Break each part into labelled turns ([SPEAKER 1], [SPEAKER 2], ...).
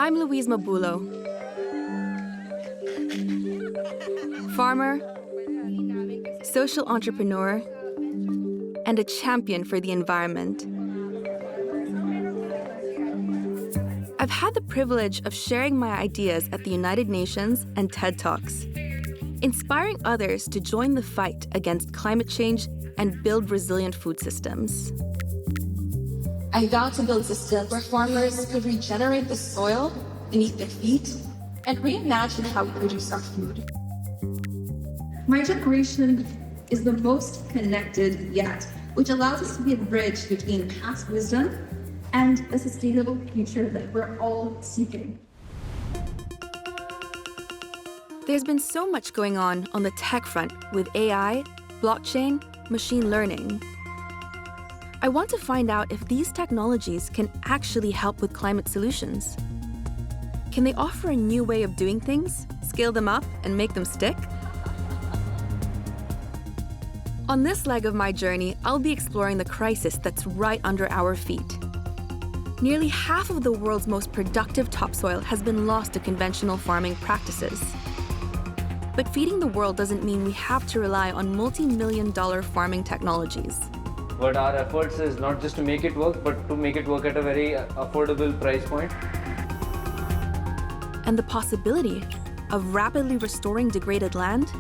[SPEAKER 1] I'm Louise Mabulo, farmer, social entrepreneur, and a champion for the environment. I've had the privilege of sharing my ideas at the United Nations and TED Talks, inspiring others to join the fight against climate change and build resilient food systems. I vow to build systems where farmers could regenerate the soil beneath their feet and reimagine how we produce our food.
[SPEAKER 2] My generation is the most connected yet, which allows us to be a bridge between past wisdom and a sustainable future that we're all seeking.
[SPEAKER 1] There's been so much going on the tech front with AI, blockchain, machine learning. I want to find out if these technologies can actually help with climate solutions. Can they offer a new way of doing things, scale them up, and make them stick? On this leg of my journey, I'll be exploring the crisis that's right under our feet. Nearly half of the world's most productive topsoil has been lost to conventional farming practices. But feeding the world doesn't mean we have to rely on multi-million-dollar farming technologies.
[SPEAKER 3] But our efforts is not just to make it work, but to make it work at a very affordable price point.
[SPEAKER 1] And the possibility of rapidly restoring degraded land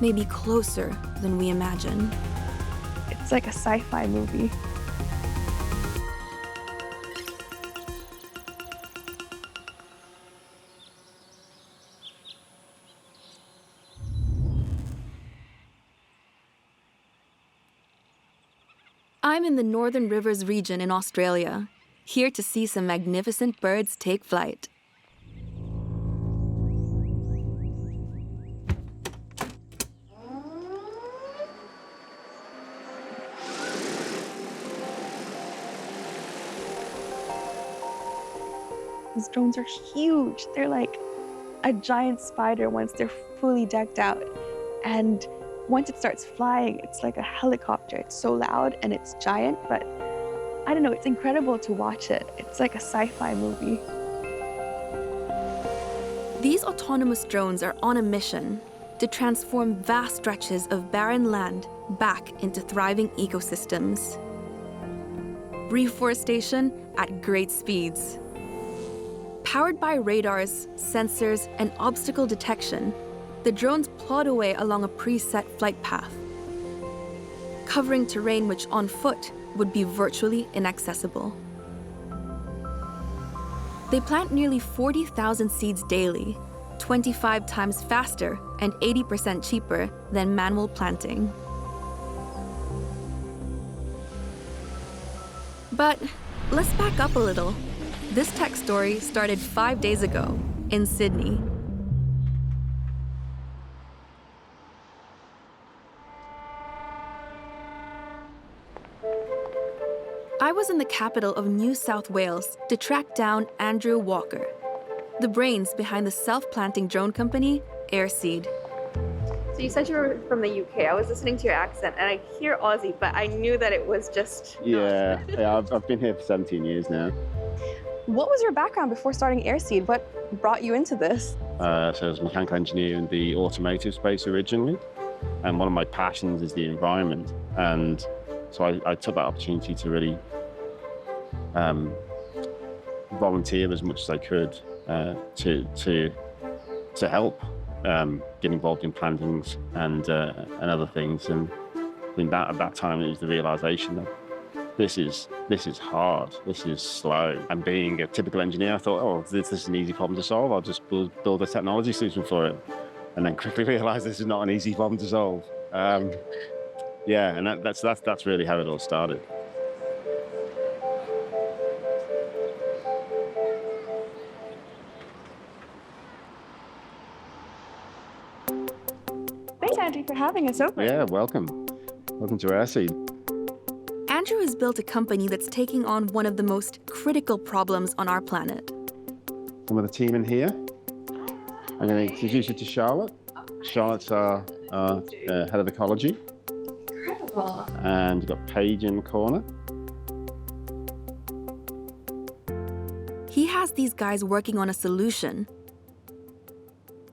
[SPEAKER 1] may be closer than we imagine.
[SPEAKER 4] It's like a sci-fi movie.
[SPEAKER 1] I'm in the Northern Rivers region in Australia, here to see some magnificent birds take flight.
[SPEAKER 4] These drones are huge. They're like a giant spider once they're fully decked out. And once it starts flying, it's like a helicopter. It's so loud and it's giant, but I don't know, it's incredible to watch it. It's like a sci-fi movie.
[SPEAKER 1] These autonomous drones are on a mission to transform vast stretches of barren land back into thriving ecosystems. Reforestation at great speeds. Powered by radars, sensors, and obstacle detection, the drones plod away along a preset flight path, covering terrain which on foot would be virtually inaccessible. They plant nearly 40,000 seeds daily, 25 times faster and 80% cheaper than manual planting. But let's back up a little. This tech story started 5 days ago in Sydney. I was in the capital of New South Wales to track down Andrew Walker, the brains behind the self-planting drone company, Airseed.
[SPEAKER 5] So you said you were from the UK. I was listening to your accent and I hear Aussie, but I knew that it was just...
[SPEAKER 6] Yeah, I've been here for 17 years now.
[SPEAKER 4] What was your background before starting Airseed? What brought you into this?
[SPEAKER 6] So I was a mechanical engineer in the automotive space originally. And one of my passions is the environment. And so I took that opportunity to really volunteer as much as I could to help get involved in plantings and other things. And I think that at that time it was the realization that this is hard, this is slow. And being a typical engineer, I thought, oh, this is an easy problem to solve. I'll just build a technology solution for it. And then quickly realized this is not an easy problem to solve. Yeah, and that's really how it all started.
[SPEAKER 4] Thanks, Andrew, for having us over.
[SPEAKER 6] Yeah, welcome. Welcome to Airseed.
[SPEAKER 1] Andrew has built a company that's taking on one of the most critical problems on our planet.
[SPEAKER 6] Some of the team in here. I'm going to introduce you to Charlotte. Charlotte's our head of ecology.
[SPEAKER 2] Incredible.
[SPEAKER 6] And you've got Paige in the corner.
[SPEAKER 1] He has these guys working on a solution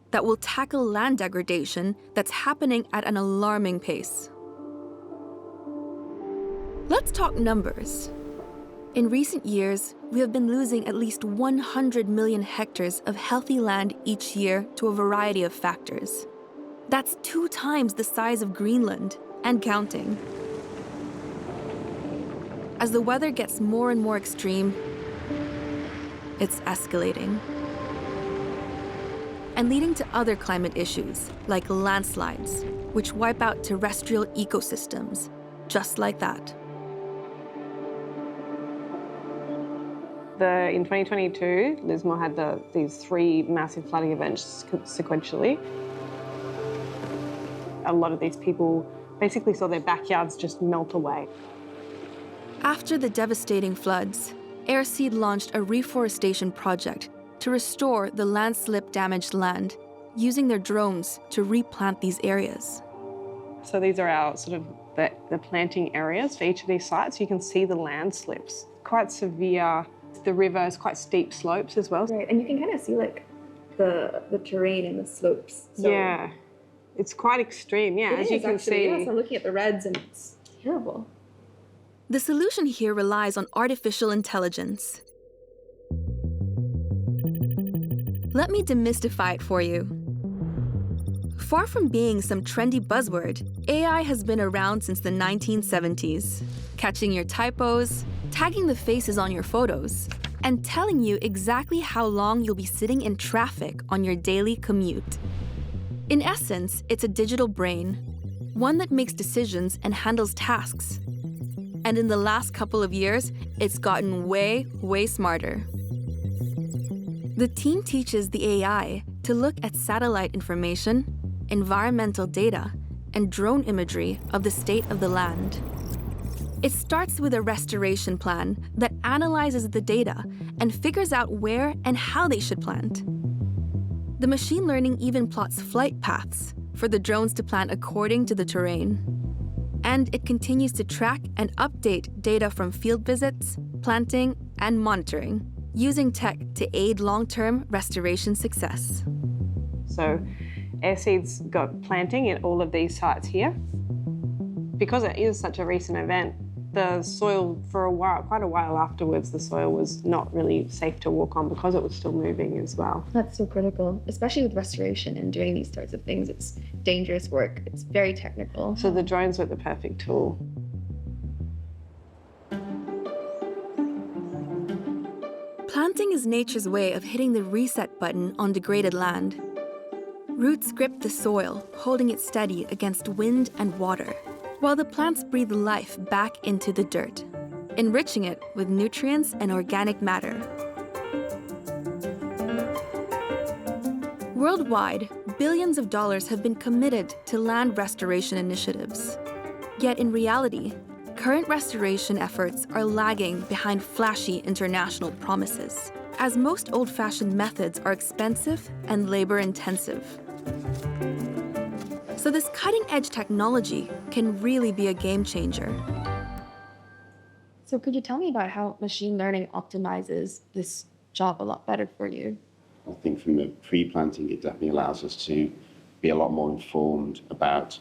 [SPEAKER 1] that will tackle land degradation that's happening at an alarming pace. Let's talk numbers. In recent years, we have been losing at least 100 million hectares of healthy land each year to a variety of factors. That's 2 times the size of Greenland, and counting. As the weather gets more and more extreme, it's escalating. And leading to other climate issues, like landslides, which wipe out terrestrial ecosystems, just like that.
[SPEAKER 7] In 2022, Lismore had these 3 massive flooding events sequentially. A lot of these people basically saw their backyards just melt away.
[SPEAKER 1] After the devastating floods, Airseed launched a reforestation project to restore the landslip-damaged land, using their drones to replant these areas.
[SPEAKER 7] So these are our sort of the planting areas for each of these sites. You can see the landslips, quite severe. The river is quite steep slopes as well.
[SPEAKER 5] Right, and you can kind of see like the terrain and the slopes. So
[SPEAKER 7] yeah, it's quite extreme. Yeah, as you can see.
[SPEAKER 5] Yes, I'm looking at the reds and it's terrible.
[SPEAKER 1] The solution here relies on artificial intelligence. Let me demystify it for you. Far from being some trendy buzzword, AI has been around since the 1970s, catching your typos, tagging the faces on your photos, and telling you exactly how long you'll be sitting in traffic on your daily commute. In essence, it's a digital brain, one that makes decisions and handles tasks. And in the last couple of years, it's gotten way, way smarter. The team teaches the AI to look at satellite information, environmental data, and drone imagery of the state of the land. It starts with a restoration plan that analyzes the data and figures out where and how they should plant. The machine learning even plots flight paths for the drones to plant according to the terrain. And it continues to track and update data from field visits, planting, and monitoring, using tech to aid long-term restoration success.
[SPEAKER 7] So Airseed's got planting in all of these sites here. Because it is such a recent event, the soil for a while, quite a while afterwards, the soil was not really safe to walk on because it was still moving as well.
[SPEAKER 5] That's so critical, especially with restoration and doing these sorts of things. It's dangerous work. It's very technical.
[SPEAKER 7] So the drones were the perfect tool.
[SPEAKER 1] Planting is nature's way of hitting the reset button on degraded land. Roots grip the soil, holding it steady against wind and water, while the plants breathe life back into the dirt, enriching it with nutrients and organic matter. Worldwide, billions of dollars have been committed to land restoration initiatives. Yet in reality, current restoration efforts are lagging behind flashy international promises, as most old-fashioned methods are expensive and labor-intensive. So this cutting-edge technology can really be a game changer.
[SPEAKER 5] So could you tell me about how machine learning optimizes this job a lot better for you?
[SPEAKER 6] I think from the pre-planting, it definitely allows us to be a lot more informed about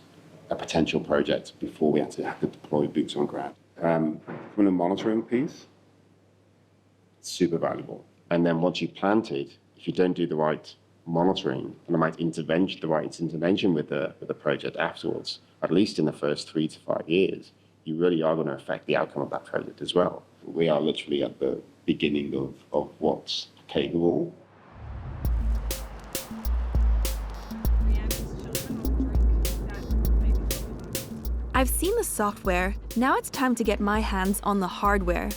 [SPEAKER 6] a potential project before we actually have to deploy boots on ground. From the monitoring piece, it's super valuable. And then once you plant it, if you don't do the right monitoring and the right intervention with the project afterwards, at least in the first 3 to 5 years, you really are going to affect the outcome of that project as well. We are literally at the beginning of what's capable.
[SPEAKER 1] I've seen the software, now it's time to get my hands on the hardware.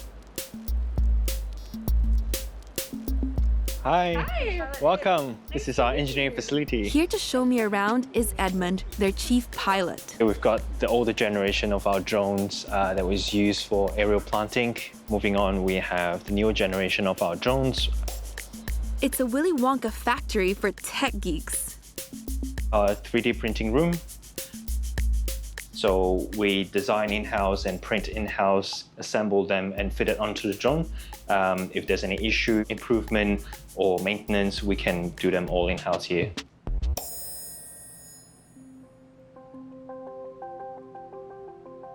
[SPEAKER 8] Hi. Welcome. This is our engineering facility.
[SPEAKER 1] Here to show me around is Edmund, their chief pilot.
[SPEAKER 8] We've got the older generation of our drones that was used for aerial planting. Moving on, we have the newer generation of our drones.
[SPEAKER 1] It's a Willy Wonka factory for tech geeks.
[SPEAKER 8] Our 3D printing room. So we design in-house and print in-house, assemble them and fit it onto the drone. If there's any issue, improvement or maintenance, we can do them all in-house here.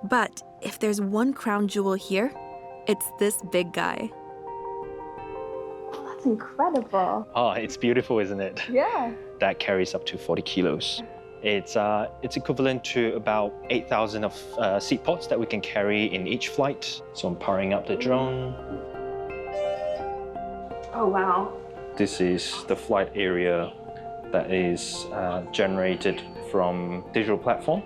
[SPEAKER 1] But if there's one crown jewel here, it's this big guy.
[SPEAKER 4] That's incredible.
[SPEAKER 8] Oh, it's beautiful, isn't it?
[SPEAKER 4] Yeah.
[SPEAKER 8] That carries up to 40 kilos. It's equivalent to about 8,000 of seed pods that we can carry in each flight. So I'm powering up the drone.
[SPEAKER 5] Oh, wow.
[SPEAKER 8] This is the flight area that is generated from digital platform.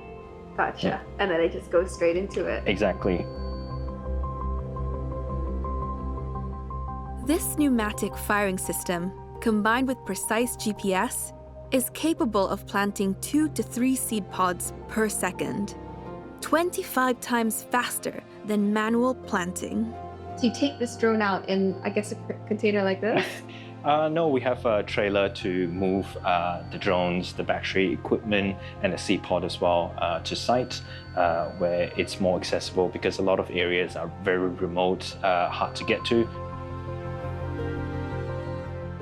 [SPEAKER 5] Gotcha.
[SPEAKER 8] Yeah.
[SPEAKER 5] And then it just goes straight into it.
[SPEAKER 8] Exactly.
[SPEAKER 1] This pneumatic firing system, combined with precise GPS, is capable of planting 2 to 3 seed pods per second, 25 times faster than manual planting.
[SPEAKER 5] So you take this drone out in, I guess, a container like this?
[SPEAKER 8] No, we have a trailer to move the drones, the battery equipment, and the seed pod as well to site where it's more accessible because a lot of areas are very remote, hard to get to.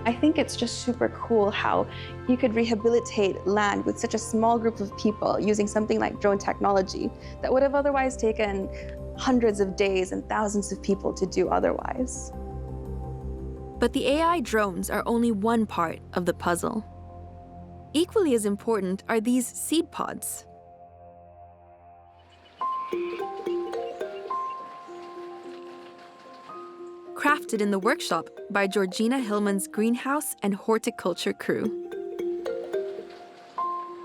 [SPEAKER 4] I think it's just super cool how you could rehabilitate land with such a small group of people using something like drone technology that would have otherwise taken hundreds of days and thousands of people to do otherwise.
[SPEAKER 1] But the AI drones are only one part of the puzzle. Equally as important are these seed pods. Crafted in the workshop by Georgina Hillman's greenhouse and horticulture crew.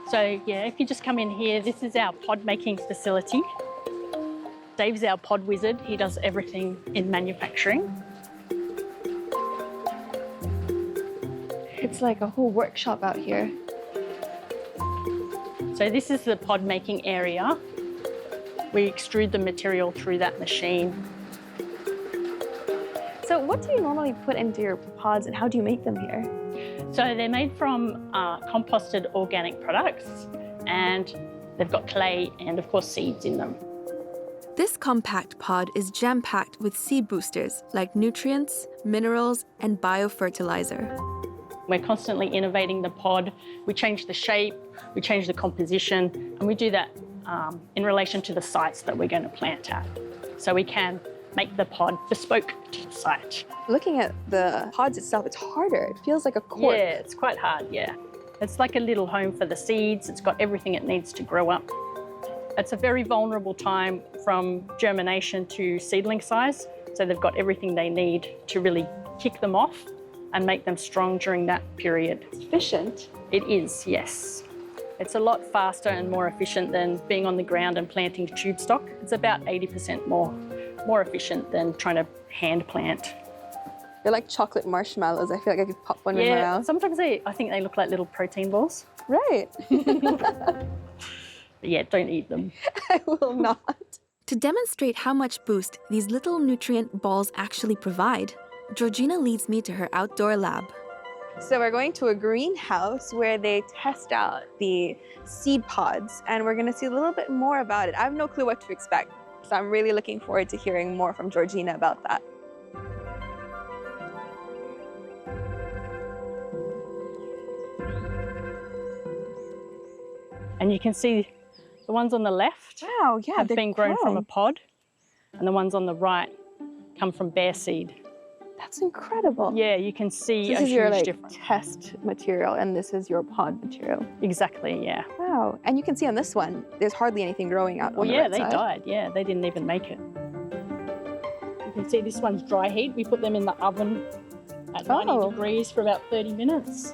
[SPEAKER 9] So yeah, if you just come in here, this is our pod making facility. Dave's our pod wizard. He does everything in manufacturing.
[SPEAKER 4] It's like a whole workshop out here.
[SPEAKER 9] So this is the pod making area. We extrude the material through that machine.
[SPEAKER 4] So what do you normally put into your pods and how do you make them here?
[SPEAKER 9] So they're made from composted organic products and they've got clay and of course seeds in them.
[SPEAKER 1] This compact pod is jam-packed with seed boosters like nutrients, minerals, and biofertilizer.
[SPEAKER 9] We're constantly innovating the pod. We change the shape, we change the composition, and we do that in relation to the sites that we're going to plant at. So we can make the pod bespoke to the site.
[SPEAKER 4] Looking at the pods itself, it's harder. It feels like a cork.
[SPEAKER 9] Yeah, it's quite hard, yeah. It's like a little home for the seeds. It's got everything it needs to grow up. It's a very vulnerable time from germination to seedling size. So they've got everything they need to really kick them off and make them strong during that period.
[SPEAKER 4] It's efficient.
[SPEAKER 9] It is, yes. It's a lot faster and more efficient than being on the ground and planting tube stock. It's about 80% more efficient than trying to hand plant.
[SPEAKER 4] They're like chocolate marshmallows. I feel like I could pop one in my mouth.
[SPEAKER 9] Sometimes I think they look like little protein balls.
[SPEAKER 4] Right.
[SPEAKER 9] But yeah, don't eat them.
[SPEAKER 4] I will not.
[SPEAKER 1] To demonstrate how much boost these little nutrient balls actually provide, Georgina leads me to her outdoor lab.
[SPEAKER 4] So we're going to a greenhouse where they test out the seed pods, and we're going to see a little bit more about it. I have no clue what to expect, so I'm really looking forward to hearing more from Georgina about that.
[SPEAKER 9] And you can see the ones on the left have been grown from a pod, and the ones on the right come from bare seed.
[SPEAKER 4] That's incredible.
[SPEAKER 9] Yeah, you can see
[SPEAKER 4] this
[SPEAKER 9] a
[SPEAKER 4] is
[SPEAKER 9] huge
[SPEAKER 4] your
[SPEAKER 9] difference.
[SPEAKER 4] Test material, and this is your pod material.
[SPEAKER 9] Exactly, yeah.
[SPEAKER 4] Wow, and you can see on this one, there's hardly anything growing out on the right
[SPEAKER 9] they
[SPEAKER 4] side.
[SPEAKER 9] died. Yeah, they didn't even make it. You can see this one's dry heat. We put them in the oven at 90 degrees for about 30 minutes.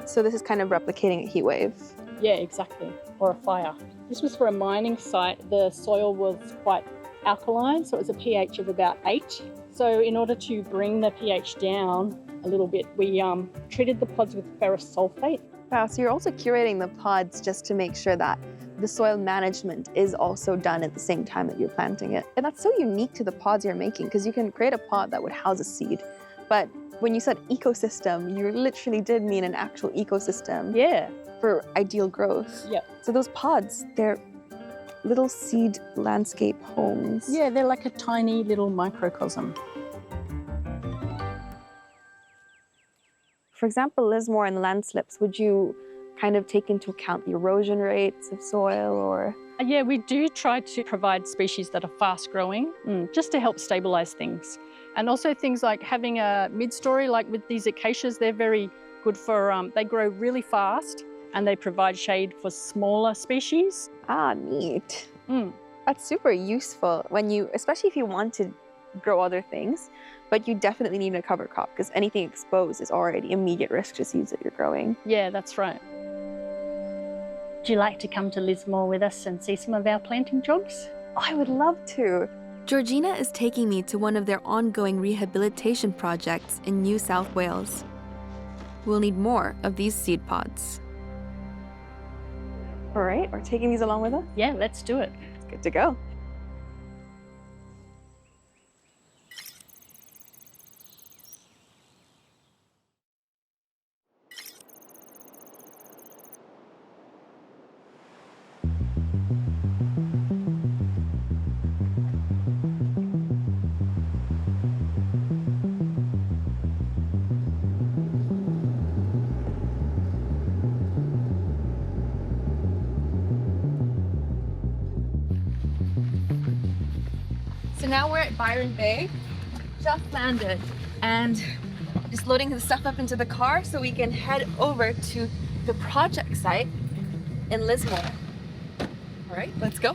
[SPEAKER 4] So this is kind of replicating a heat wave.
[SPEAKER 9] Yeah, exactly, or a fire. This was for a mining site. The soil was quite alkaline, so it was a pH of about 8. So in order to bring the pH down a little bit, we treated the pods with ferrous sulfate.
[SPEAKER 4] Wow, so you're also curating the pods just to make sure that the soil management is also done at the same time that you're planting it. And that's so unique to the pods you're making, because you can create a pod that would house a seed. But when you said ecosystem, you literally did mean an actual ecosystem.
[SPEAKER 9] Yeah.
[SPEAKER 4] For ideal growth.
[SPEAKER 9] Yeah.
[SPEAKER 4] So those pods, they're little seed landscape homes.
[SPEAKER 9] Yeah, they're like a tiny little microcosm.
[SPEAKER 4] For example, Lismore and landslips, would you kind of take into account the erosion rates of soil or?
[SPEAKER 9] Yeah, we do try to provide species that are fast growing, just to help stabilize things. And also things like having a mid-story, like with these acacias, they're very good for, they grow really fast and they provide shade for smaller species.
[SPEAKER 4] Ah, neat. That's super useful when you, especially if you want to grow other things, but you definitely need a cover crop because anything exposed is already immediate risk to seeds that you're growing.
[SPEAKER 9] Yeah, that's right. Would you like to come to Lismore with us and see some of our planting jobs?
[SPEAKER 4] Oh, I would love to.
[SPEAKER 1] Georgina is taking me to one of their ongoing rehabilitation projects in New South Wales. We'll need more of these seed pods.
[SPEAKER 4] All right, we're taking these along with us?
[SPEAKER 9] Yeah, let's do it.
[SPEAKER 4] It's good to go.
[SPEAKER 1] So now we're at Byron Bay, just landed, and just loading the stuff up into the car so we can head over to the project site in Lismore. All right, let's go.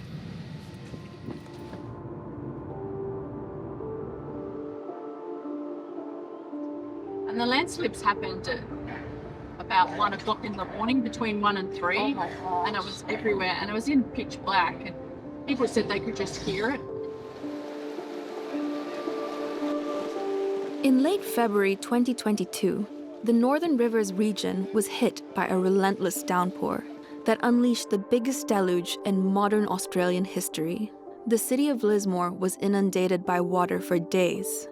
[SPEAKER 9] And the landslips happened at about 1 o'clock in the morning, between 1 and 3, and it was everywhere, and it was in pitch black, and people said they could just hear it.
[SPEAKER 1] In late February 2022, the Northern Rivers region was hit by a relentless downpour that unleashed the biggest deluge in modern Australian history. The city of Lismore was inundated by water for days.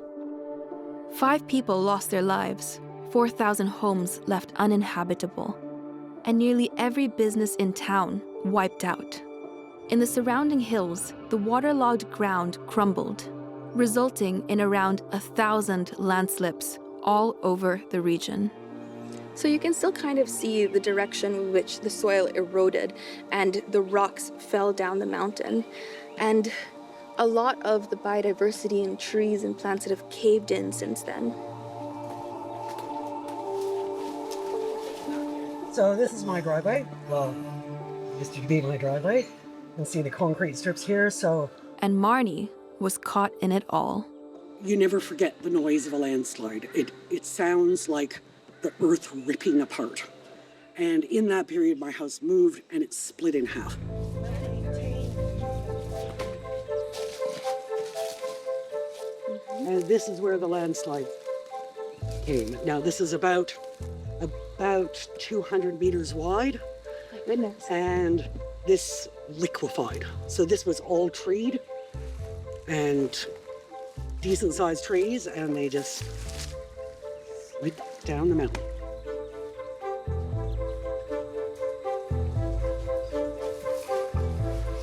[SPEAKER 1] 5 people lost their lives, 4,000 homes left uninhabitable, and nearly every business in town wiped out. In the surrounding hills, the waterlogged ground crumbled, resulting in around 1,000 landslips all over the region. So you can still kind of see the direction in which the soil eroded and the rocks fell down the mountain. And a lot of the biodiversity and trees and plants that have caved in since then.
[SPEAKER 10] So this is my driveway. Well, used to be my driveway. You can see the concrete strips here, so.
[SPEAKER 1] And Marnie was caught in it all.
[SPEAKER 11] You never forget the noise of a landslide. It sounds like the earth ripping apart. And in that period, my house moved and it split in half. And this is where the landslide came. Now this is about 200 meters wide.
[SPEAKER 1] My goodness.
[SPEAKER 11] And this liquefied. So this was all treed and decent sized trees, and they just slid down the mountain.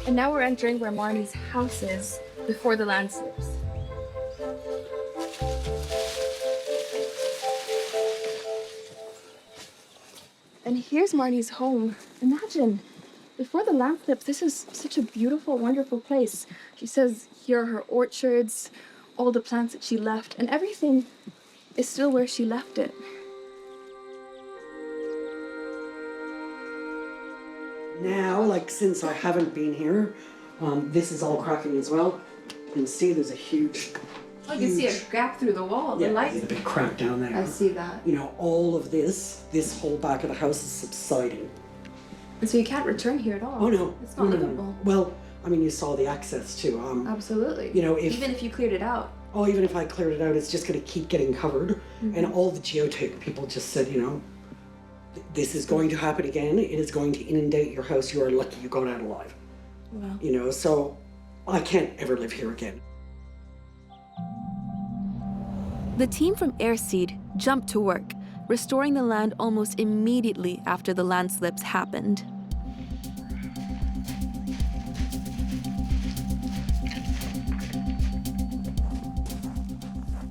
[SPEAKER 1] And now we're entering where Marnie's house is before the landslips. And here's Marnie's home. Imagine, before the landslips, this is such a beautiful, wonderful place. She says here are her orchards, all the plants that she left, and everything is still where she left it.
[SPEAKER 11] Now, like since I haven't been here, this is all cracking as well. You can see there's a huge.
[SPEAKER 1] Oh, you can see a gap through the wall, the light.
[SPEAKER 11] There's a big crack down there.
[SPEAKER 1] I see that.
[SPEAKER 11] You know, all of this whole back of the house is subsiding.
[SPEAKER 1] And so you can't return here at all.
[SPEAKER 11] Oh no,
[SPEAKER 1] It's not
[SPEAKER 11] no.
[SPEAKER 1] livable.
[SPEAKER 11] Well, I mean, you saw the access too.
[SPEAKER 1] Absolutely.
[SPEAKER 11] You know,
[SPEAKER 1] even if you cleared it out.
[SPEAKER 11] Oh, even if I cleared it out, it's just going to keep getting covered. And all the geotech people just said, you know, this is going to happen again. It is going to inundate your house. You are lucky you got out alive.
[SPEAKER 1] Wow.
[SPEAKER 11] You know, so I can't ever live here again.
[SPEAKER 1] The team from Airseed jumped to work, restoring the land almost immediately after the landslips happened.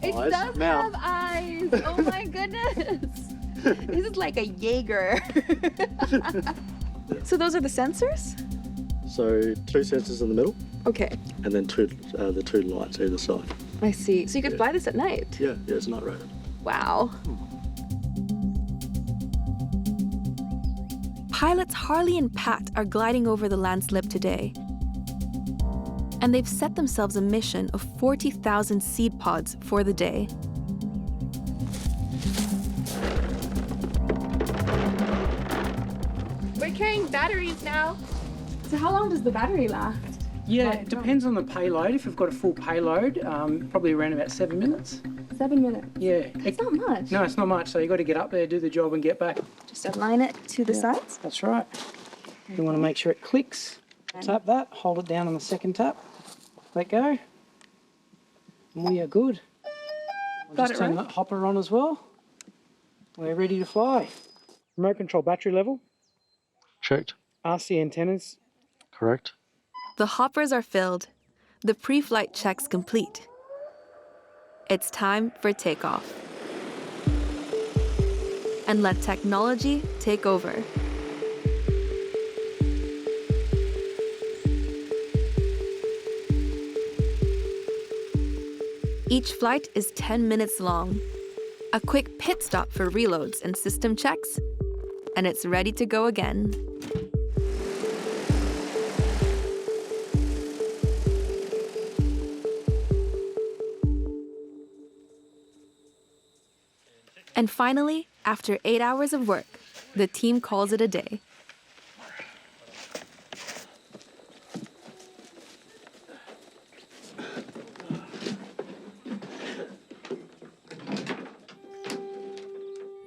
[SPEAKER 1] It does have eyes. Oh my goodness. This is like a Jaeger. So those are the sensors?
[SPEAKER 12] So 2 sensors in the middle,
[SPEAKER 1] Okay,
[SPEAKER 12] and then the 2 lights either side.
[SPEAKER 1] I see. So you could fly this at night?
[SPEAKER 12] Yeah, it's night rated.
[SPEAKER 1] Wow. Pilots Harley and Pat are gliding over the landslip today. And they've set themselves a mission of 40,000 seed pods for the day. We're carrying batteries now. So how long does the battery last?
[SPEAKER 13] Yeah, it depends on the payload. If we've got a full payload, probably around about 7 minutes.
[SPEAKER 1] 7 minutes.
[SPEAKER 13] Yeah.
[SPEAKER 1] That's not much.
[SPEAKER 13] No, it's not much. So you've got to get up there, do the job and get back.
[SPEAKER 1] Just align it to the sides.
[SPEAKER 13] That's right. You want to make sure it clicks. Tap that, hold it down on the second tap. Let go. And we are good. We'll
[SPEAKER 1] Got
[SPEAKER 13] just
[SPEAKER 1] it
[SPEAKER 13] turn
[SPEAKER 1] right?
[SPEAKER 13] that hopper on as well. We're ready to fly. Remote control battery level.
[SPEAKER 12] Checked.
[SPEAKER 13] RC antennas.
[SPEAKER 12] Correct.
[SPEAKER 1] The hoppers are filled. The pre-flight checks complete. It's time for takeoff. And let technology take over. Each flight is 10 minutes long. A quick pit stop for reloads and system checks, and it's ready to go again. And finally, after 8 hours of work, the team calls it a day.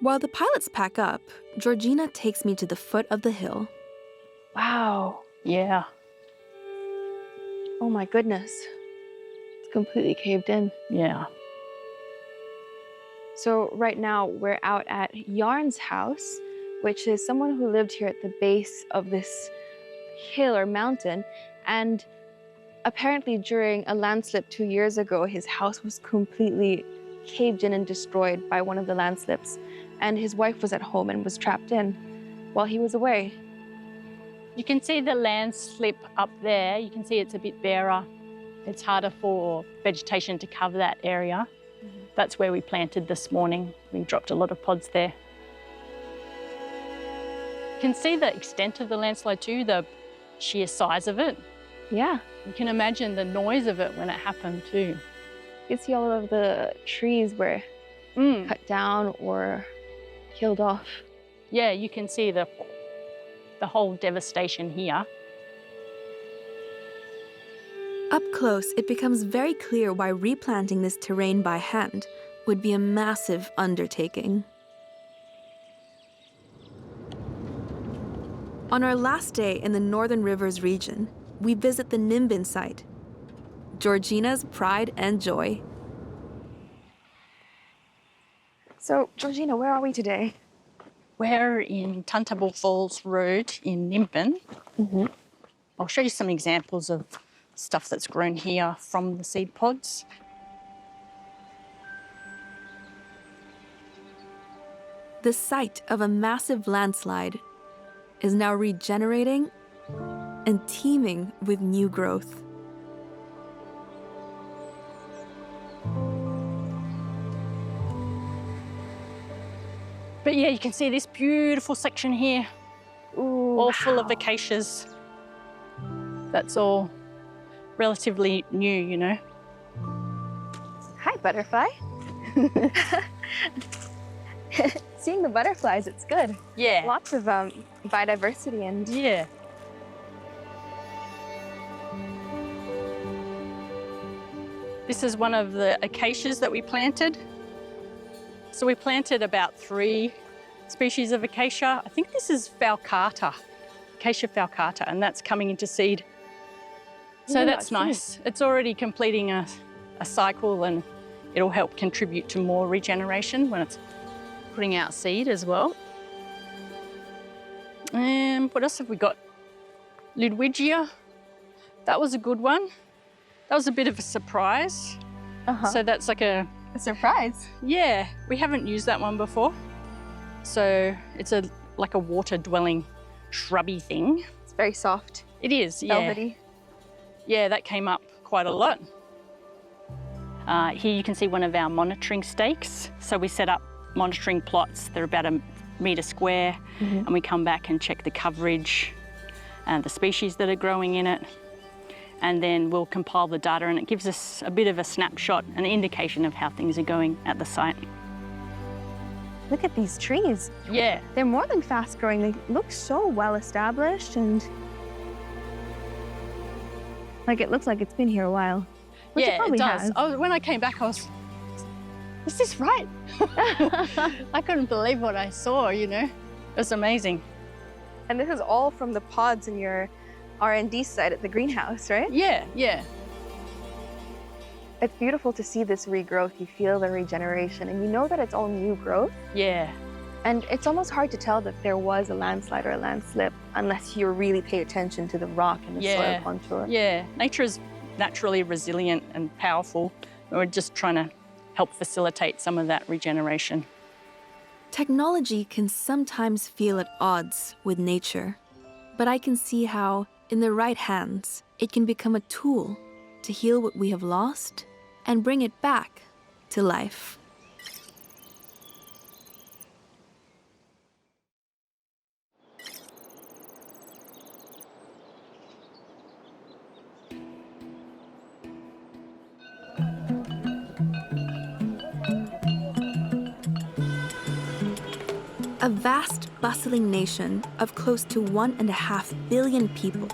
[SPEAKER 1] While the pilots pack up, Georgina takes me to the foot of the hill.
[SPEAKER 4] Wow.
[SPEAKER 9] Yeah.
[SPEAKER 4] Oh my goodness. It's completely caved in.
[SPEAKER 9] Yeah.
[SPEAKER 4] So right now we're out at Yarn's house, which is someone who lived here at the base of this hill or mountain. And apparently during a landslip 2 years ago, his house was completely caved in and destroyed by one of the landslips. And his wife was at home and was trapped in while he was away.
[SPEAKER 9] You can see the landslip up there. You can see it's a bit barer. It's harder for vegetation to cover that area. That's where we planted this morning. We dropped a lot of pods there. You can see the extent of the landslide too, the sheer size of it.
[SPEAKER 4] Yeah.
[SPEAKER 9] You can imagine the noise of it when it happened too.
[SPEAKER 4] You can see all of the trees were cut down or killed off.
[SPEAKER 9] Yeah, you can see the whole devastation here.
[SPEAKER 1] Up close, it becomes very clear why replanting this terrain by hand would be a massive undertaking. On our last day in the Northern Rivers region, we visit the Nimbin site, Georgina's pride and joy.
[SPEAKER 4] So, Georgina, where are we today?
[SPEAKER 9] We're in Tuntable Falls Road in Nimbin. I'll show you some examples of stuff that's grown here from the seed pods.
[SPEAKER 1] The site of a massive landslide is now regenerating and teeming with new growth.
[SPEAKER 9] But yeah, you can see this beautiful section here, all full of acacias. That's all relatively new, you know.
[SPEAKER 4] Hi, butterfly. Seeing the butterflies, it's good.
[SPEAKER 9] Yeah.
[SPEAKER 4] Lots of biodiversity and...
[SPEAKER 9] Yeah. This is one of the acacias that we planted. So we planted about 3 species of acacia. I think this is falcata, Acacia falcata, and that's coming into seed. So that's nice. It's already completing a cycle, and it'll help contribute to more regeneration when it's putting out seed as well. And what else have we got? Ludwigia. That was a good one. That was a bit of a surprise. So that's like a
[SPEAKER 5] A surprise.
[SPEAKER 9] Yeah, we haven't used that one before. So it's like a water-dwelling shrubby thing.
[SPEAKER 5] It's very soft.
[SPEAKER 9] It is, yeah.
[SPEAKER 5] Velvety.
[SPEAKER 9] Yeah, that came up quite a lot. Here you can see one of our monitoring stakes. So we set up monitoring plots. They're about a metre square, and we come back and check the coverage and the species that are growing in it. And then we'll compile the data, and it gives us a bit of a snapshot, an indication of how things are going at the site.
[SPEAKER 4] Look at these trees.
[SPEAKER 9] Yeah.
[SPEAKER 4] They're more than fast growing. They look so well established, and like it looks like it's been here a while. Which
[SPEAKER 9] Yeah, it does.
[SPEAKER 4] Has.
[SPEAKER 9] When I came back, I was, is this right? I couldn't believe what I saw, you know? It was amazing.
[SPEAKER 5] And this is all from the pods in your R&D site at the greenhouse, right?
[SPEAKER 9] Yeah, yeah.
[SPEAKER 5] It's beautiful to see this regrowth. You feel the regeneration, and you know that it's all new growth.
[SPEAKER 9] Yeah.
[SPEAKER 5] And it's almost hard to tell that there was a landslide or a landslip unless you really pay attention to the rock and the soil contour.
[SPEAKER 9] Yeah, nature is naturally resilient and powerful. We're just trying to help facilitate some of that regeneration.
[SPEAKER 1] Technology can sometimes feel at odds with nature, but I can see how, in the right hands, it can become a tool to heal what we have lost and bring it back to life. A vast, bustling nation of close to 1.5 billion people,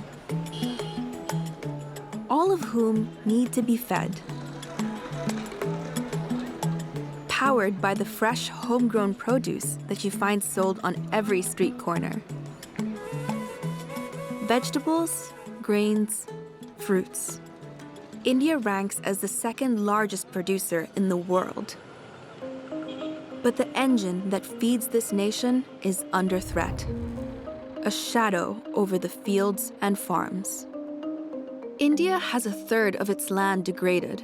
[SPEAKER 1] all of whom need to be fed. Powered by the fresh, homegrown produce that you find sold on every street corner. Vegetables, grains, fruits. India ranks as the second largest producer in the world. But the engine that feeds this nation is under threat. A shadow over the fields and farms. India has 1/3 of its land degraded.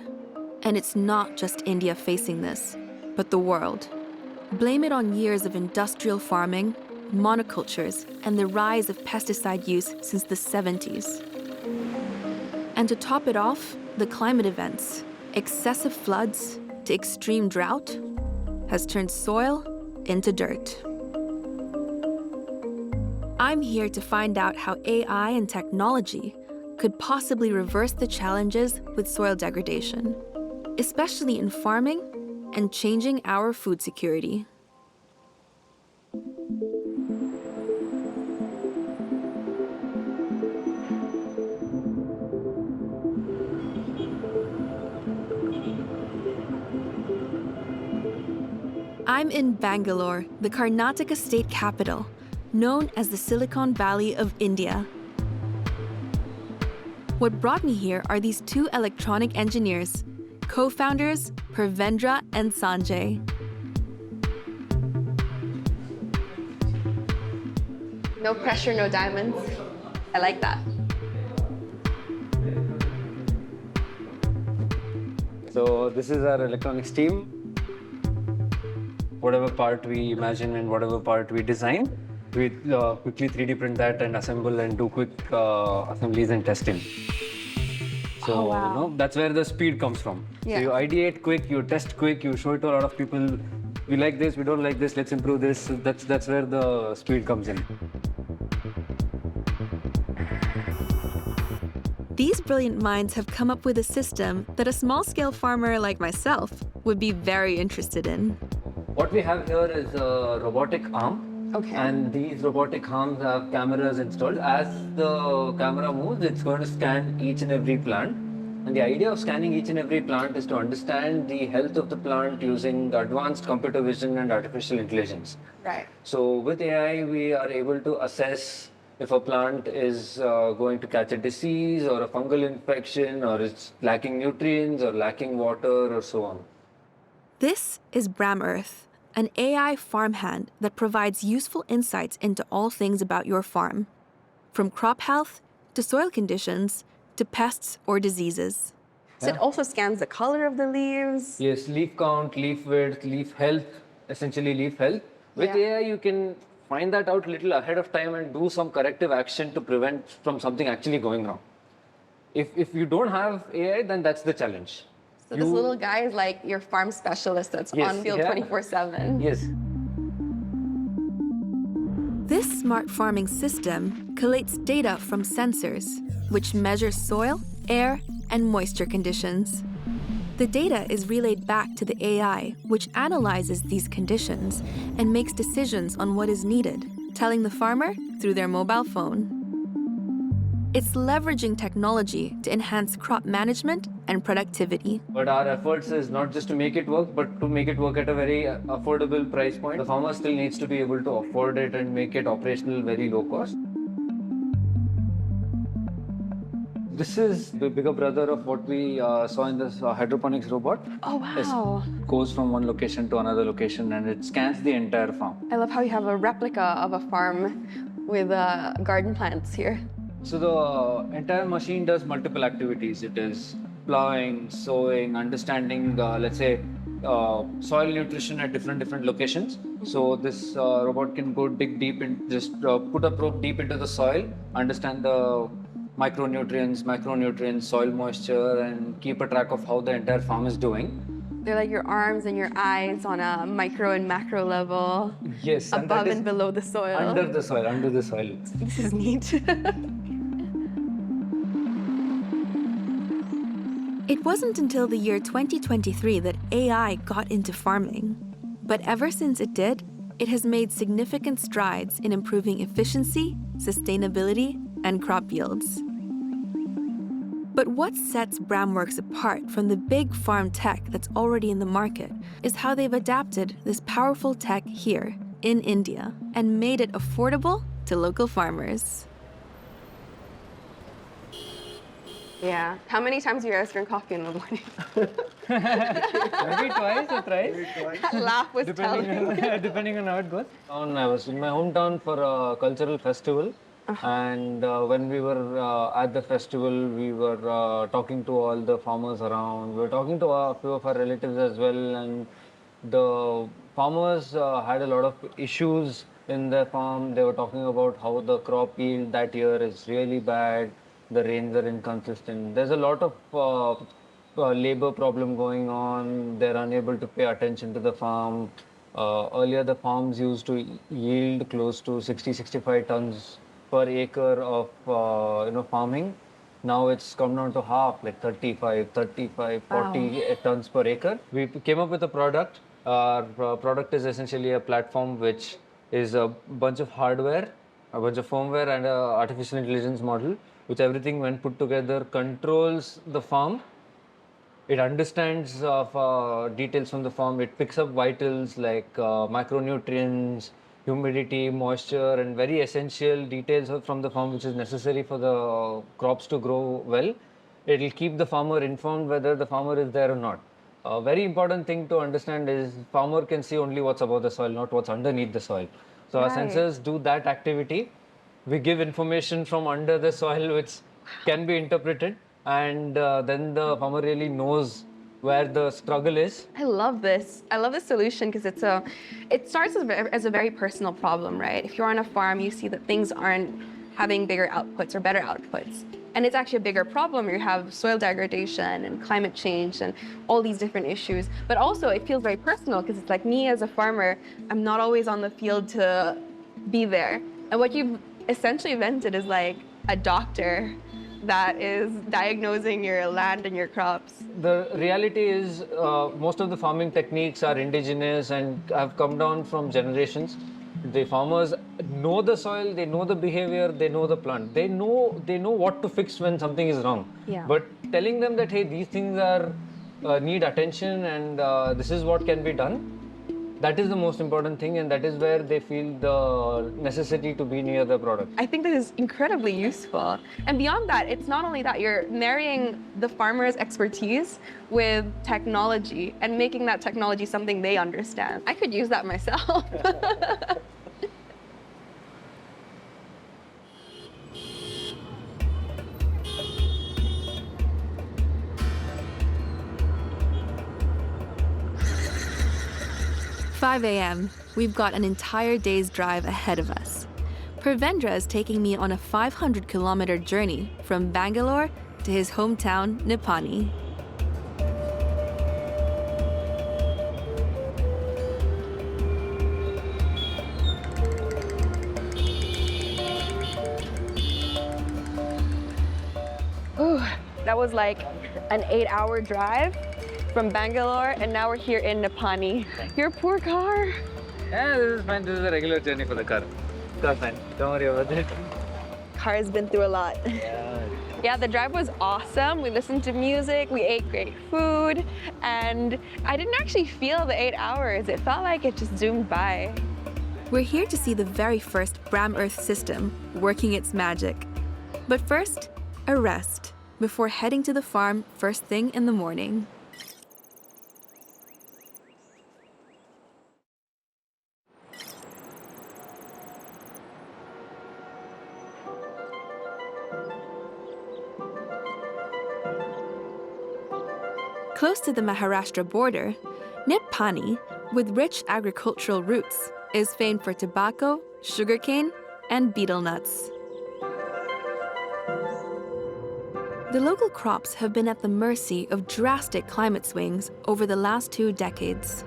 [SPEAKER 1] And it's not just India facing this, but the world. Blame it on years of industrial farming, monocultures, and the rise of pesticide use since the 70s. And to top it off, the climate events, excessive floods to extreme drought, has turned soil into dirt. I'm here to find out how AI and technology could possibly reverse the challenges with soil degradation, especially in farming and changing our food security. I'm in Bangalore, the Karnataka state capital, known as the Silicon Valley of India. What brought me here are these two electronic engineers, co-founders Purvendra and Sanjay.
[SPEAKER 5] No pressure, no diamonds. I like that.
[SPEAKER 3] So this is our electronics team. Whatever part we imagine and whatever part we design, we quickly 3D print that and assemble and do quick assemblies and testing. So you know, that's where the speed comes from.
[SPEAKER 5] Yeah.
[SPEAKER 3] So you ideate quick, you test quick, you show it to a lot of people. We like this, we don't like this, let's improve this. So that's where the speed comes in.
[SPEAKER 1] These brilliant minds have come up with a system that a small-scale farmer like myself would be very interested in.
[SPEAKER 3] What we have here is a robotic arm.
[SPEAKER 5] Okay.
[SPEAKER 3] And these robotic arms have cameras installed. As the camera moves, it's going to scan each and every plant. And the idea of scanning each and every plant is to understand the health of the plant using advanced computer vision and artificial intelligence.
[SPEAKER 5] Right.
[SPEAKER 3] So with AI, we are able to assess if a plant is going to catch a disease or a fungal infection, or it's lacking nutrients or lacking water or so on.
[SPEAKER 1] This is Bram Earth, an AI farmhand that provides useful insights into all things about your farm, from crop health to soil conditions to pests or diseases.
[SPEAKER 5] So it also scans the color of the leaves.
[SPEAKER 3] Yes, leaf count, leaf width, leaf health, essentially leaf health. With AI, you can find that out a little ahead of time and do some corrective action to prevent from something actually going wrong. If you don't have AI, then that's the challenge.
[SPEAKER 5] So this little guy is like your farm specialist that's on field 24/7.
[SPEAKER 3] Yes.
[SPEAKER 1] This smart farming system collates data from sensors, which measure soil, air, and moisture conditions. The data is relayed back to the AI, which analyzes these conditions and makes decisions on what is needed, telling the farmer through their mobile phone. It's leveraging technology to enhance crop management and productivity.
[SPEAKER 3] But our efforts is not just to make it work, but to make it work at a very affordable price point. The farmer still needs to be able to afford it and make it operational very low cost. This is the bigger brother of what we saw in this hydroponics robot.
[SPEAKER 5] Oh, wow.
[SPEAKER 3] It goes from one location to another location and it scans the entire farm.
[SPEAKER 5] I love how you have a replica of a farm with garden plants here.
[SPEAKER 3] So the entire machine does multiple activities. It is plowing, sowing, understanding, let's say, soil nutrition at different locations. So this robot can go dig deep and just put a probe deep into the soil, understand the macronutrients, soil moisture, and keep a track of how the entire farm is doing.
[SPEAKER 5] They're like your arms and your eyes on a micro and macro level.
[SPEAKER 3] Yes.
[SPEAKER 5] Above and below the soil.
[SPEAKER 3] Under the soil.
[SPEAKER 5] This is neat.
[SPEAKER 1] It wasn't until the year 2023 that AI got into farming. But ever since it did, it has made significant strides in improving efficiency, sustainability, and crop yields. But what sets Bramworks apart from the big farm tech that's already in the market is how they've adapted this powerful tech here in India and made it affordable to local farmers.
[SPEAKER 5] Yeah. How many times do you guys drink coffee in the morning?
[SPEAKER 3] Maybe twice or thrice.
[SPEAKER 5] That laugh was telling.
[SPEAKER 3] Depending on how it goes. I was in my hometown for a cultural festival. And when we were at the festival, we were talking to all the farmers around. We were talking to a few of our relatives as well. And the farmers had a lot of issues in their farm. They were talking about how the crop yield that year is really bad. The rains are inconsistent. There's a lot of labor problem going on. They're unable to pay attention to the farm. Earlier, the farms used to yield close to 60-65 tons per acre of farming. Now it's come down to half, like 35, 40 tons per acre. We came up with a product. Our product is essentially a platform which is a bunch of hardware, a bunch of firmware, and an artificial intelligence model, which everything when put together controls the farm. It understands details from the farm. It picks up vitals like macronutrients, humidity, moisture, and very essential details from the farm which is necessary for the crops to grow well. It will keep the farmer informed whether the farmer is there or not. A very important thing to understand is farmer can see only what's above the soil, not what's underneath the soil. So our sensors do that activity. We give information from under the soil which can be interpreted, and then the farmer really knows where the struggle is.
[SPEAKER 5] I love this. I love this solution because it starts as a very personal problem, right? If you're on a farm, you see that things aren't having bigger outputs or better outputs. And it's actually a bigger problem. You have soil degradation and climate change and all these different issues. But also it feels very personal because it's like me as a farmer, I'm not always on the field to be there. And what you've essentially invented is like a doctor that is diagnosing your land and your crops.
[SPEAKER 3] The reality is most of the farming techniques are indigenous and have come down from generations. The farmers know the soil, they know the behavior, they know the plant. They know what to fix when something is wrong.
[SPEAKER 5] Yeah.
[SPEAKER 3] But telling them that, hey, these things are need attention and this is what can be done, that is the most important thing, and that is where they feel the necessity to be near the product.
[SPEAKER 5] I think this is incredibly useful. And beyond that, it's not only that, you're marrying the farmer's expertise with technology and making that technology something they understand. I could use that myself.
[SPEAKER 1] 5 a.m. We've got an entire day's drive ahead of us. Pravendra is taking me on a 500-kilometer journey from Bangalore to his hometown, Nippani.
[SPEAKER 5] Ooh, that was like an 8-hour drive from Bangalore, and now we're here in Nippani. Your poor car.
[SPEAKER 3] Yeah, this is fine. This is a regular journey for the car. Car's fine. Don't worry about it.
[SPEAKER 5] Car has been through a lot. Yeah, the drive was awesome. We listened to music, we ate great food, and I didn't actually feel the 8 hours. It felt like it just zoomed by.
[SPEAKER 1] We're here to see the very first Bram Earth system working its magic. But first, a rest before heading to the farm first thing in the morning. Close to the Maharashtra border, Nippani, with rich agricultural roots, is famed for tobacco, sugarcane, and betel nuts. The local crops have been at the mercy of drastic climate swings over the last 2 decades.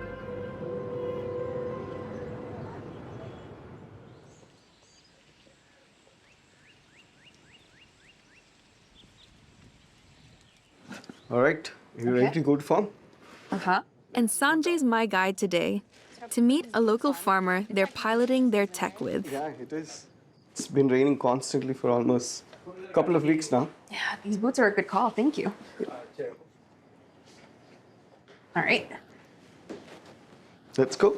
[SPEAKER 14] All right, you ready to go to farm?
[SPEAKER 1] And Sanjay's my guide today to meet a local farmer they're piloting their tech with.
[SPEAKER 14] Yeah, it is. It's been raining constantly for almost a couple of weeks now.
[SPEAKER 5] Yeah, these boots are a good call. Thank you. All right.
[SPEAKER 14] Let's go.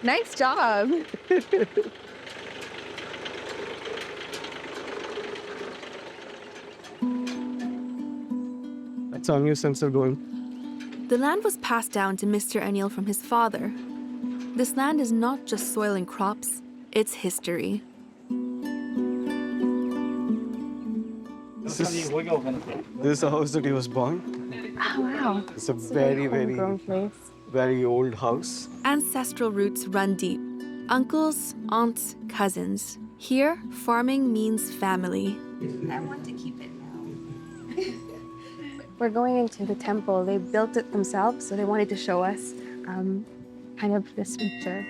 [SPEAKER 5] Nice job.
[SPEAKER 14] That's our new sensor going.
[SPEAKER 1] The land was passed down to Mr. Anil from his father. This land is not just soil and crops, it's history.
[SPEAKER 14] This is the house that he was born.
[SPEAKER 5] Oh, wow.
[SPEAKER 14] It's a very, very old house.
[SPEAKER 1] Ancestral roots run deep. Uncles, aunts, cousins. Here, farming means family.
[SPEAKER 5] I want to keep it now. We're going into the temple. They built it themselves, so they wanted to show us kind of this picture.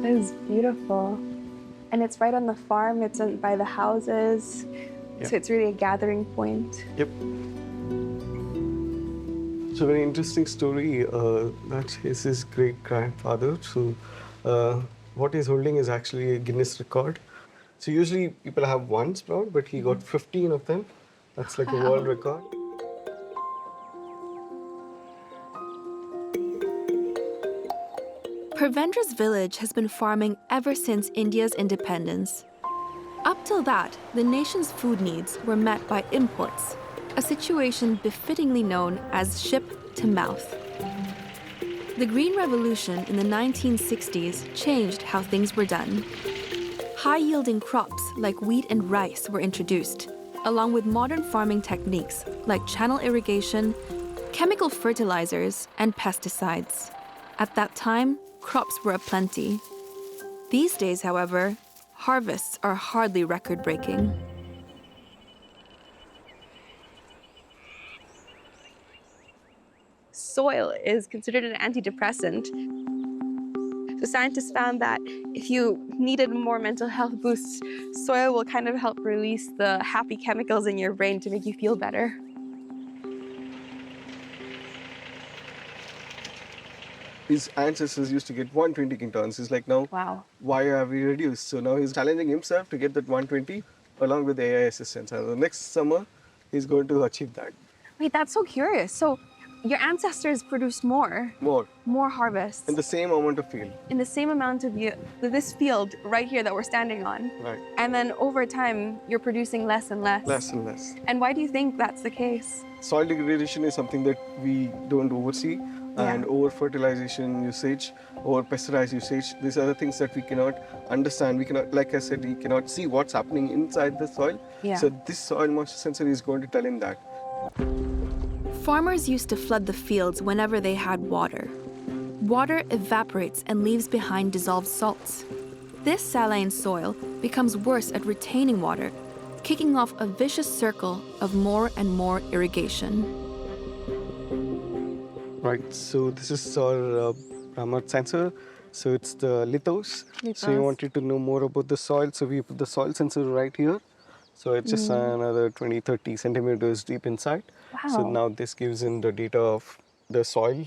[SPEAKER 5] This is beautiful. And it's right on the farm. It's by the houses.
[SPEAKER 14] Yep.
[SPEAKER 5] So it's really a gathering point.
[SPEAKER 14] Yep. It's a very interesting story that is his great-grandfather. So what he's holding is actually a Guinness record. So usually people have 1 sprout, but he got 15 of them. That's like a world record.
[SPEAKER 1] Pravendra's village has been farming ever since India's independence. Up till that, the nation's food needs were met by imports, a situation befittingly known as ship to mouth. The Green Revolution in the 1960s changed how things were done. High-yielding crops like wheat and rice were introduced, along with modern farming techniques like channel irrigation, chemical fertilizers, and pesticides. At that time, crops were aplenty. These days, however, harvests are hardly record-breaking.
[SPEAKER 5] Soil is considered an antidepressant. So scientists found that if you needed more mental health boosts, soil will kind of help release the happy chemicals in your brain to make you feel better.
[SPEAKER 14] His ancestors used to get 120 quintons. He's like, now,
[SPEAKER 5] Wow.
[SPEAKER 14] why have we reduced? So now he's challenging himself to get that 120 along with the AI assistance. And the next summer, he's going to achieve that.
[SPEAKER 5] Wait, that's so curious. So your ancestors produced more harvests
[SPEAKER 14] In the same amount of field.
[SPEAKER 5] in the same amount of this field right here that we're standing on.
[SPEAKER 14] Right.
[SPEAKER 5] And then over time, you're producing less and less.
[SPEAKER 14] Less and less.
[SPEAKER 5] And why do you think that's the case?
[SPEAKER 14] Soil degradation is something that we don't oversee. and over fertilization usage, over pesticide usage. These are the things that we cannot understand. We cannot, like I said, we cannot see what's happening inside the soil.
[SPEAKER 5] Yeah.
[SPEAKER 14] So this soil moisture sensor is going to tell him that.
[SPEAKER 1] Farmers used to flood the fields whenever they had water. Water evaporates and leaves behind dissolved salts. This saline soil becomes worse at retaining water, kicking off a vicious circle of more and more irrigation.
[SPEAKER 14] Right, so this is our remote sensor. So it's the lithos. So you wanted to know more about the soil. So we put the soil sensor right here. So it's just another 20, 30 centimeters deep inside.
[SPEAKER 5] Wow.
[SPEAKER 14] So now this gives in the data of the soil,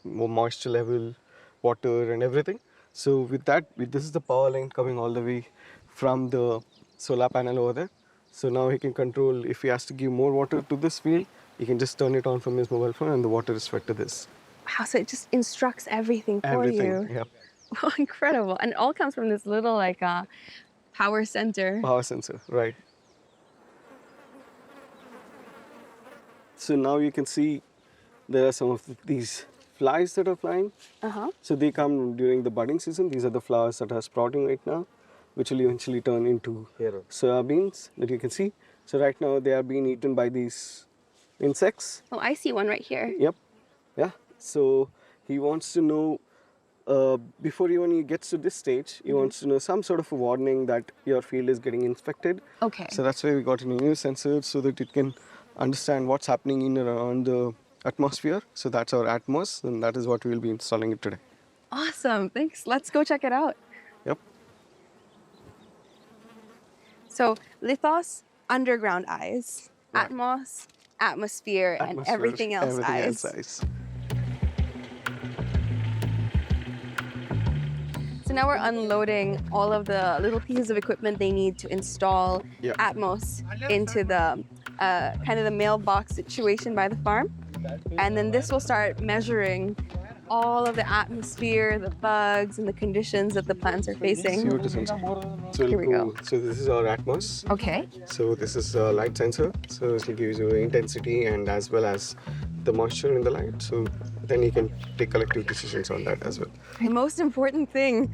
[SPEAKER 14] moisture level, water and everything. So with that, this is the power line coming all the way from the solar panel over there. So now he can control, if he has to give more water to this field, he can just turn it on from his mobile phone and the water is fed to this.
[SPEAKER 5] Wow, so it just instructs everything for you.
[SPEAKER 14] Everything, yep.
[SPEAKER 5] Oh, incredible. And it all comes from this little power center.
[SPEAKER 14] Power sensor, right. So now you can see there are some of these flies that are flying. So they come during the budding season. These are the flowers that are sprouting right now, which will eventually turn into soya beans that you can see. So right now they are being eaten by these insects.
[SPEAKER 5] Oh, I see one right here.
[SPEAKER 14] Yep. Yeah. So he wants to know, before even he gets to this stage, he wants to know some sort of a warning that your field is getting infected.
[SPEAKER 5] Okay.
[SPEAKER 14] So that's why we got a new sensor so that it can understand what's happening in and around the atmosphere. So that's our Atmos, and that is what we will be installing it today.
[SPEAKER 5] Awesome. Thanks. Let's go check it out.
[SPEAKER 14] Yep.
[SPEAKER 5] So lithos, underground eyes.
[SPEAKER 14] Right.
[SPEAKER 5] Atmos, atmosphere, and everything else eyes. So now we're unloading all of the little pieces of equipment they need to install Atmos into the kind of the mailbox situation by the farm. And then this will start measuring all of the atmosphere, the bugs, and the conditions that the plants are facing.
[SPEAKER 14] CO2 sensor. So
[SPEAKER 5] Here we go.
[SPEAKER 14] So this is our Atmos.
[SPEAKER 5] Okay.
[SPEAKER 14] So this is a light sensor. So it gives you intensity and as well as the moisture in the light. So then you can take collective decisions on that as well.
[SPEAKER 5] The most important thing.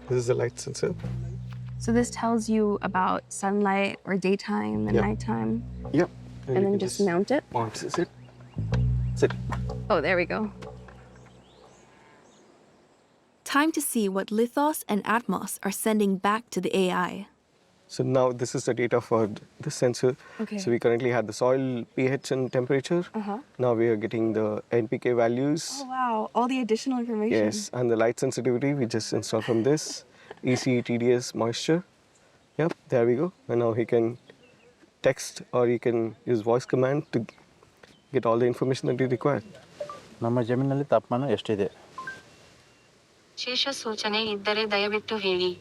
[SPEAKER 14] This is the light sensor.
[SPEAKER 5] So this tells you about sunlight or daytime and nighttime.
[SPEAKER 14] Yep.
[SPEAKER 5] And then just mount it.
[SPEAKER 14] Sit. Sit.
[SPEAKER 5] Oh, there we go.
[SPEAKER 1] Time to see what Lithos and Atmos are sending back to the AI.
[SPEAKER 14] So now this is the data for the sensor.
[SPEAKER 5] Okay.
[SPEAKER 14] So we currently had the soil pH and temperature. Now we are getting the NPK values.
[SPEAKER 5] Oh, wow. All the additional information.
[SPEAKER 14] Yes, and the light sensitivity we just installed from this. EC, TDS, moisture. Yep, there we go. And now he can text or he can use voice command to get all the information that he requires.
[SPEAKER 15] ನಮ್ಮ ಜಮೀನಿನಲ್ಲಿ ತಾಪಮಾನ ಎಷ್ಟಿದೆ?
[SPEAKER 16] ಶೇಷ ಸೂಚನೆ ಇದ್ದರೆ ದಯವಿಟ್ಟು ಹೇಳಿ.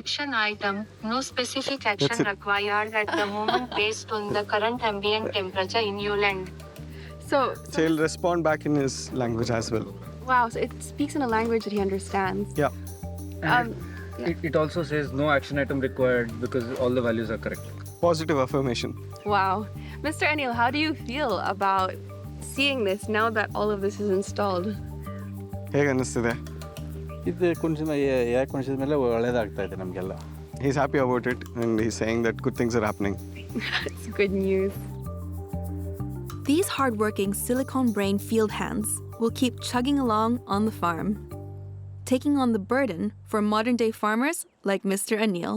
[SPEAKER 16] Action item. No specific action required at the moment based on the current ambient temperature in your land.
[SPEAKER 5] So
[SPEAKER 14] he'll respond back in his language as well.
[SPEAKER 5] Wow, so it speaks in a language that he understands.
[SPEAKER 14] Yeah.
[SPEAKER 3] It also says no action item required because all the values are correct.
[SPEAKER 14] Positive affirmation.
[SPEAKER 5] Wow. Mr. Anil, how do you feel about seeing this now that all of this is installed?
[SPEAKER 14] ಹೇಗೆ ಅನ್ನಿಸ್ತಿದೆ?
[SPEAKER 15] ಇದು ಕುಣಿಸಿದ ಮೇಲೆ ಒಳ್ಳೆಯದಾಗ್ತಾ ಇದೆ ನಮಗೆಲ್ಲ.
[SPEAKER 14] He's happy about it and he's saying that good things are happening.
[SPEAKER 5] It's good news.
[SPEAKER 1] These hardworking silicone-brained field hands will keep chugging along on the farm, taking on the burden for modern-day farmers like Mr. Anil.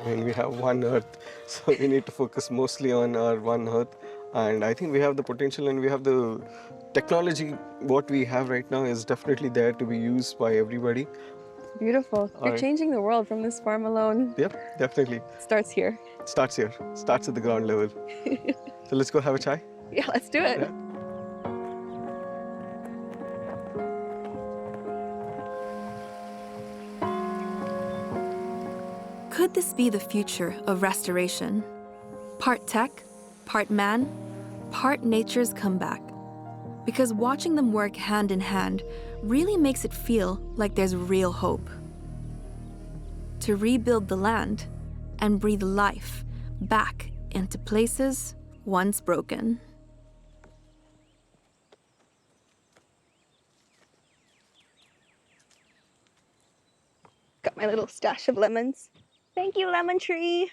[SPEAKER 14] And we have one Earth, so we need to focus mostly on our one Earth. And I think we have the potential and we have the technology. What we have right now is definitely there to be used by everybody.
[SPEAKER 5] Beautiful. You're changing the world from this farm alone.
[SPEAKER 14] Yep, definitely.
[SPEAKER 5] Starts here.
[SPEAKER 14] Starts here. Starts at the ground level. So let's go have a chai.
[SPEAKER 5] Yeah, let's do it.
[SPEAKER 14] Yeah.
[SPEAKER 1] Could this be the future of restoration? Part tech, part man, part nature's comeback. Because watching them work hand in hand really makes it feel like there's real hope. To rebuild the land and breathe life back into places once broken.
[SPEAKER 4] Got my little stash of lemons. Thank you, lemon tree.